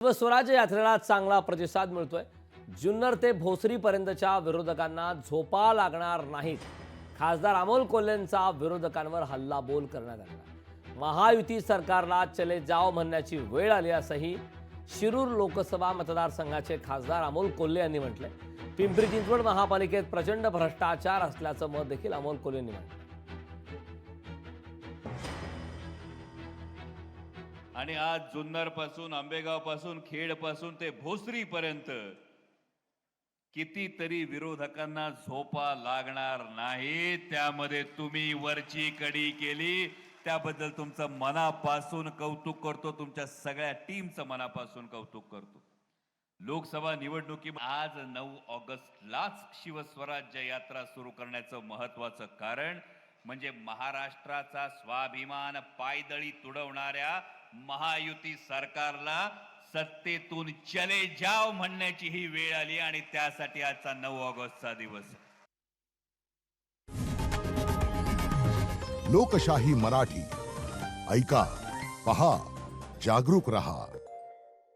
स्वराज्य यात्रेला चांगला प्रतिसाद मिळतोय। जुन्नर ते भोसरीपर्यंतच्या विरोधकांना झोपा लागणार नाहीत। खासदार अमोल कोल्हेंचा विरोधकांवर हल्लाबोल करण्यात आला। महायुती सरकारला चले जाओ म्हणण्याची वेळ आली असंही शिरूर लोकसभा मतदारसंघाचे खासदार अमोल कोल्हे यांनी म्हटलंय। पिंपरी चिंचवड महापालिकेत प्रचंड भ्रष्टाचार असल्याचं मत देखील अमोल कोल्हेंनी मांडलं। आणि आज जुन्नर पासून आंबेगाव पासून खेड पासून ते भोसरी पर्यंत कितीतरी विरोधकांना झोपा लागणार नाही। त्यामध्ये तुम्ही वरची कडी केली, त्याबद्दल तुमचं मनापासून कौतुक करतो। तुमच्या सगळ्या टीमचं मनापासून कौतुक करतो। लोकसभा निवडणुकी आज 9 ऑगस्टलाच शिवस्वराज्य यात्रा सुरू करण्याचं महत्त्वाचं कारण म्हणजे महाराष्ट्राचा स्वाभिमान पायदळी तुडवणाऱ्या महायुती सरकारला सत्तेतून चले जाओ म्हणण्याची ही वेळ आली आणि त्यासाठी आजचा 9 ऑगस्टचा दिवस। लोकशाही मराठी ऐका, पहा, जागरूक रहा।